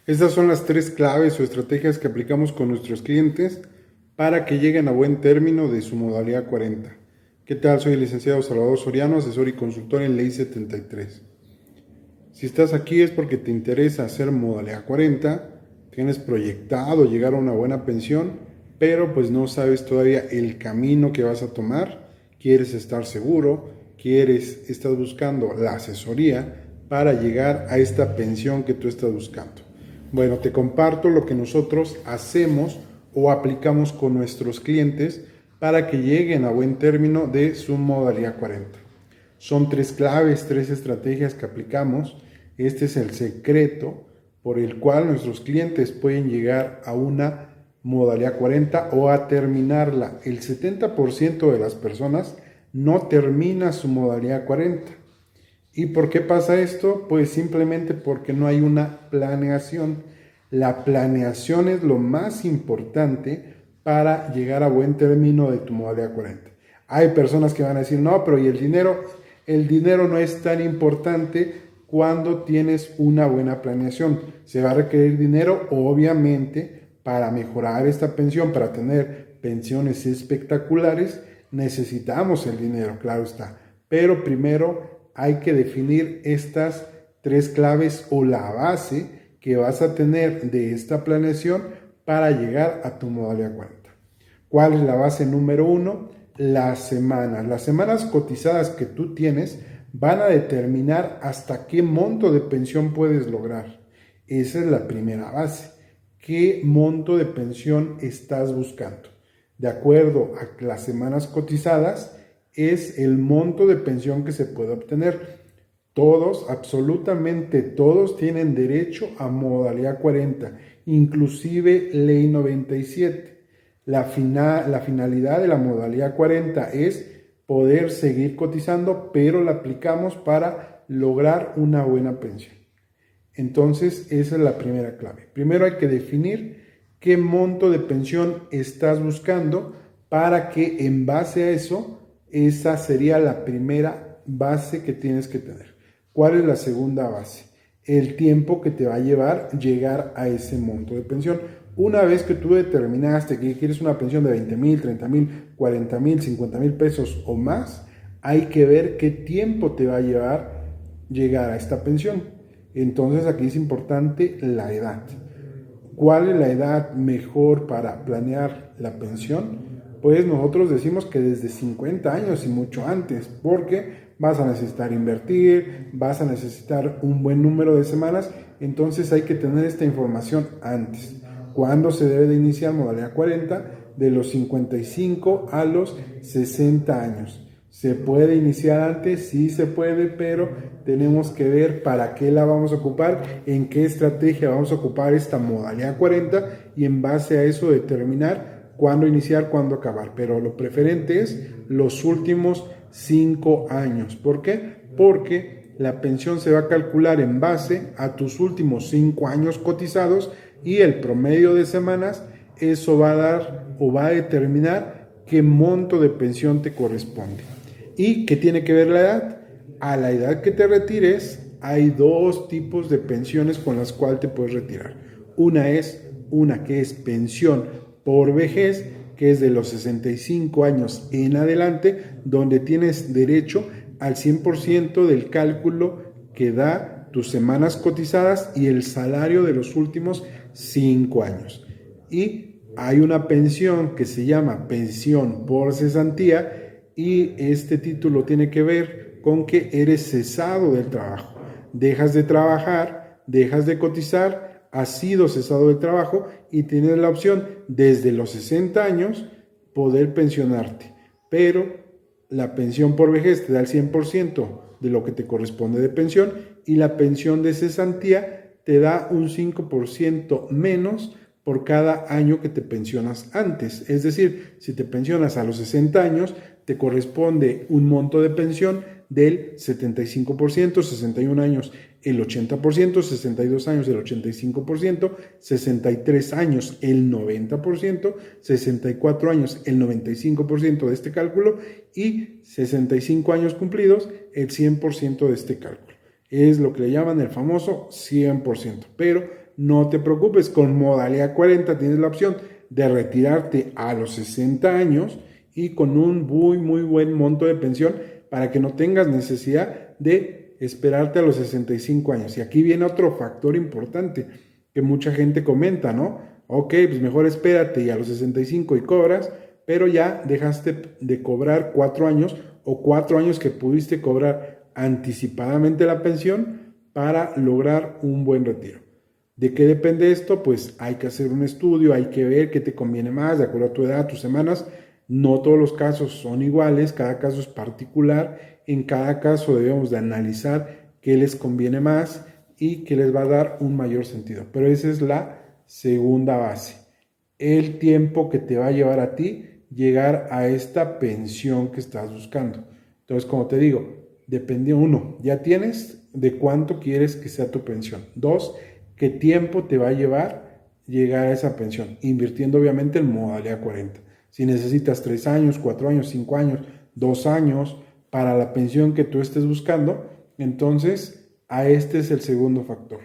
Estas son las tres claves o estrategias que aplicamos con nuestros clientes para que lleguen a buen término de su modalidad 40. ¿Qué tal? Soy el licenciado Salvador Soriano, asesor y consultor en Ley 73. Si estás aquí es porque te interesa hacer modalidad 40, tienes proyectado llegar a una buena pensión, pero pues no sabes todavía el camino que vas a tomar, quieres estar seguro, estás buscando la asesoría para llegar a esta pensión que tú estás buscando. Bueno, te comparto lo que nosotros hacemos o aplicamos con nuestros clientes para que lleguen a buen término de su modalidad 40. Son tres claves, tres estrategias que aplicamos. Este es el secreto por el cual nuestros clientes pueden llegar a una modalidad 40 o a terminarla. El 70% de las personas no termina su modalidad 40. ¿Y por qué pasa esto? Pues simplemente porque no hay una planeación. La planeación es lo más importante para llegar a buen término de tu modalidad 40. Hay personas que van a decir, no, pero ¿y el dinero? El dinero no es tan importante cuando tienes una buena planeación. Se va a requerir dinero, obviamente, para mejorar esta pensión, para tener pensiones espectaculares, necesitamos el dinero, claro está. Pero primero hay que definir estas tres claves o la base que vas a tener de esta planeación para llegar a tu modalidad 40. ¿Cuál es la base número uno? Las semanas. Las semanas cotizadas que tú tienes van a determinar hasta qué monto de pensión puedes lograr. Esa es la primera base. ¿Qué monto de pensión estás buscando? De acuerdo a las semanas cotizadas, es el monto de pensión que se puede obtener. Todos, absolutamente todos, tienen derecho a modalidad 40, inclusive ley 97. La finalidad de la modalidad 40 es poder seguir cotizando, pero la aplicamos para lograr una buena pensión. Entonces, esa es la primera clave. Primero hay que definir qué monto de pensión estás buscando para que en base a eso, esa sería la primera base que tienes que tener. ¿Cuál es la segunda base? El tiempo que te va a llegar a ese monto de pensión. Una vez que tú determinaste que quieres una pensión de 20,000, 30,000, 40,000, 50,000 pesos o más, hay que ver qué tiempo te va a llegar a esta pensión. Entonces aquí es importante la edad. ¿Cuál es la edad mejor para planear la pensión? Pues nosotros decimos que desde 50 años y mucho antes, porque vas a necesitar invertir, vas a necesitar un buen número de semanas, entonces hay que tener esta información antes. ¿Cuándo se debe de iniciar modalidad 40? De los 55 a los 60 años. ¿Se puede iniciar antes? Sí se puede, pero tenemos que ver para qué la vamos a ocupar, en qué estrategia vamos a ocupar esta modalidad 40 y en base a eso determinar cuándo iniciar, cuándo acabar. Pero lo preferente es los últimos 5 años. ¿Por qué? Porque la pensión se va a calcular en base a tus últimos 5 años cotizados y el promedio de semanas. Eso va a dar o va a determinar qué monto de pensión te corresponde. ¿Y qué tiene que ver la edad? A la edad que te retires, hay dos tipos de pensiones con las cuales te puedes retirar. Una que es pensión por vejez, que es de los 65 años en adelante, donde tienes derecho al 100% del cálculo que da tus semanas cotizadas y el salario de los últimos 5 años. Y hay una pensión que se llama pensión por cesantía, y este título tiene que ver con que eres cesado del trabajo. Dejas de trabajar, dejas de cotizar, has sido cesado del trabajo y tienes la opción desde los 60 años poder pensionarte. Pero la pensión por vejez te da el 100% de lo que te corresponde de pensión y la pensión de cesantía te da un 5% menos por cada año que te pensionas antes. Es decir, si te pensionas a los 60 años, te corresponde un monto de pensión del 75%, 61 años el 80%, 62 años el 85%, 63 años el 90%, 64 años el 95% de este cálculo y 65 años cumplidos el 100% de este cálculo. Es lo que le llaman el famoso 100%, pero no te preocupes, con modalidad 40 tienes la opción de retirarte a los 60 años y con un muy buen monto de pensión para que no tengas necesidad de esperarte a los 65 años. Y aquí viene otro factor importante que mucha gente comenta, ¿no? Ok, pues mejor espérate y a los 65 y cobras, pero ya dejaste de cobrar 4 años o 4 años que pudiste cobrar anticipadamente la pensión para lograr un buen retiro. ¿De qué depende esto? Pues hay que hacer un estudio, hay que ver qué te conviene más, de acuerdo a tu edad, tus semanas. No todos los casos son iguales, cada caso es particular. En cada caso debemos de analizar qué les conviene más y qué les va a dar un mayor sentido. Pero esa es la segunda base. El tiempo que te va a llevar a ti llegar a esta pensión que estás buscando. Entonces, como te digo, depende, uno, ya tienes de cuánto quieres que sea tu pensión. Dos, qué tiempo te va a llevar llegar a esa pensión, invirtiendo obviamente en modalidad 40. Si necesitas 3 años, 4 años, 5 años, 2 años para la pensión que tú estés buscando, entonces a este es el segundo factor.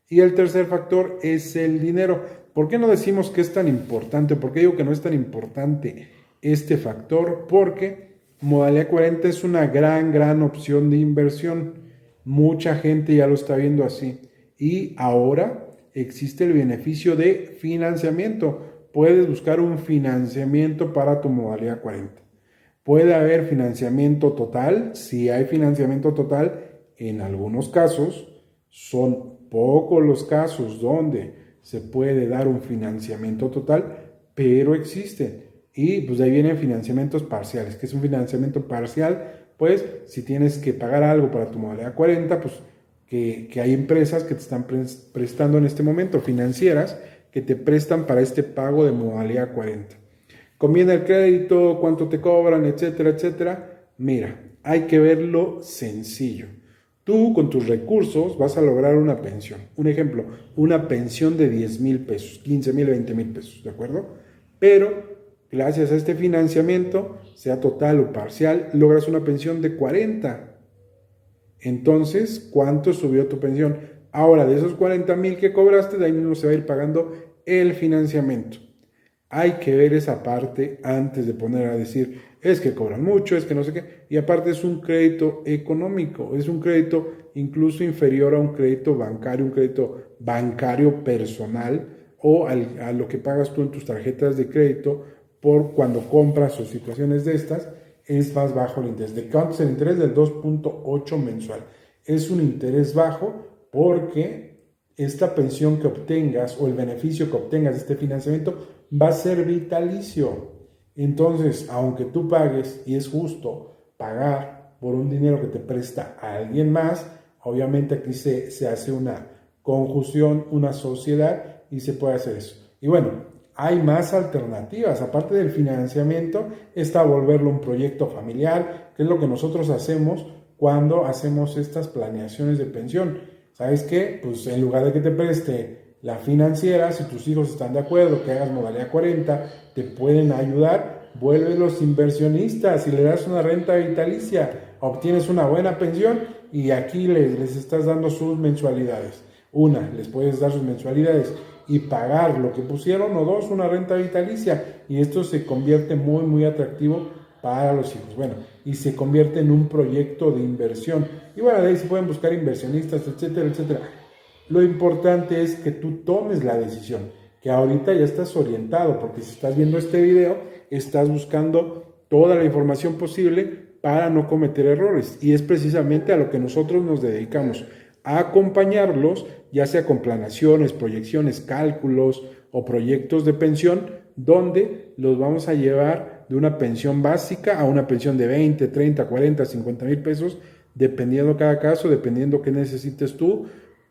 Y el tercer factor es el dinero. ¿Por qué no decimos que es tan importante? ¿Por qué digo que no es tan importante este factor? Porque modalidad 40 es una gran opción de inversión. Mucha gente ya lo está viendo así. Y ahora existe el beneficio de financiamiento. Puedes buscar un financiamiento para tu modalidad 40. Puede haber financiamiento total. Si hay financiamiento total, en algunos casos, son pocos los casos donde se puede dar un financiamiento total, pero existen. Y pues de ahí vienen financiamientos parciales. ¿Qué es un financiamiento parcial? Pues si tienes que pagar algo para tu modalidad 40, pues que hay empresas que te están prestando en este momento, financieras, que te prestan para este pago de modalidad 40. ¿Conviene el crédito? ¿Cuánto te cobran? Etcétera, etcétera. Mira, hay que verlo sencillo. Tú con tus recursos vas a lograr una pensión. Un ejemplo, una pensión de 10,000 pesos, 15,000, 20,000 pesos, ¿de acuerdo? Pero gracias a este financiamiento, sea total o parcial, logras una pensión de 40. Entonces, ¿cuánto subió tu pensión? Ahora, de esos 40,000 que cobraste, de ahí mismo se va a ir pagando el financiamiento. Hay que ver esa parte antes de poner a decir, es que cobran mucho, es que no sé qué. Y aparte es un crédito económico, es un crédito incluso inferior a un crédito bancario personal o a lo que pagas tú en tus tarjetas de crédito por cuando compras o situaciones de estas, es más bajo el interés. ¿De cuánto es el interés? Del 2.8 mensual. Es un interés bajo porque esta pensión que obtengas o el beneficio que obtengas de este financiamiento va a ser vitalicio. Entonces, aunque tú pagues, y es justo pagar por un dinero que te presta a alguien más, obviamente aquí se hace una conjunción, una sociedad y se puede hacer eso. Y bueno, hay más alternativas. Aparte del financiamiento, está volverlo un proyecto familiar, que es lo que nosotros hacemos cuando hacemos estas planeaciones de pensión. ¿Sabes qué? Pues en lugar de que te preste la financiera, si tus hijos están de acuerdo que hagas modalidad 40, te pueden ayudar, vuélvelos inversionistas y le das una renta vitalicia, obtienes una buena pensión y aquí les estás dando sus mensualidades. Una, les puedes dar sus mensualidades y pagar lo que pusieron, o dos, una renta vitalicia, y esto se convierte muy atractivo para los hijos. Bueno, y se convierte en un proyecto de inversión. Y bueno, de ahí se pueden buscar inversionistas, etcétera, etcétera. Lo importante es que tú tomes la decisión, que ahorita ya estás orientado, porque si estás viendo este video, estás buscando toda la información posible para no cometer errores. Y es precisamente a lo que nosotros nos dedicamos, a acompañarlos, ya sea con planeaciones, proyecciones, cálculos o proyectos de pensión, donde los vamos a llevar de una pensión básica a una pensión de 20, 30, 40, 50,000 pesos, dependiendo cada caso, dependiendo qué necesites tú,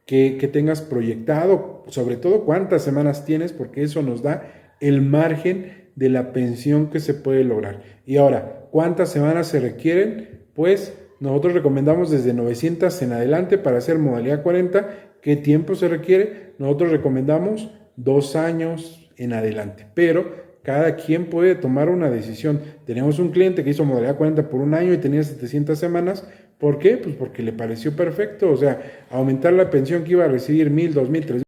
que tengas proyectado, sobre todo cuántas semanas tienes, porque eso nos da el margen de la pensión que se puede lograr. Y ahora, ¿cuántas semanas se requieren? Pues nosotros recomendamos desde 900 en adelante para hacer modalidad 40. ¿Qué tiempo se requiere? Nosotros recomendamos 2 años en adelante, pero cada quien puede tomar una decisión. Tenemos un cliente que hizo modalidad 40 por 1 año y tenía 700 semanas. ¿Por qué? Pues porque le pareció perfecto. O sea, aumentar la pensión que iba a recibir 1,000, 2,000, 3,000.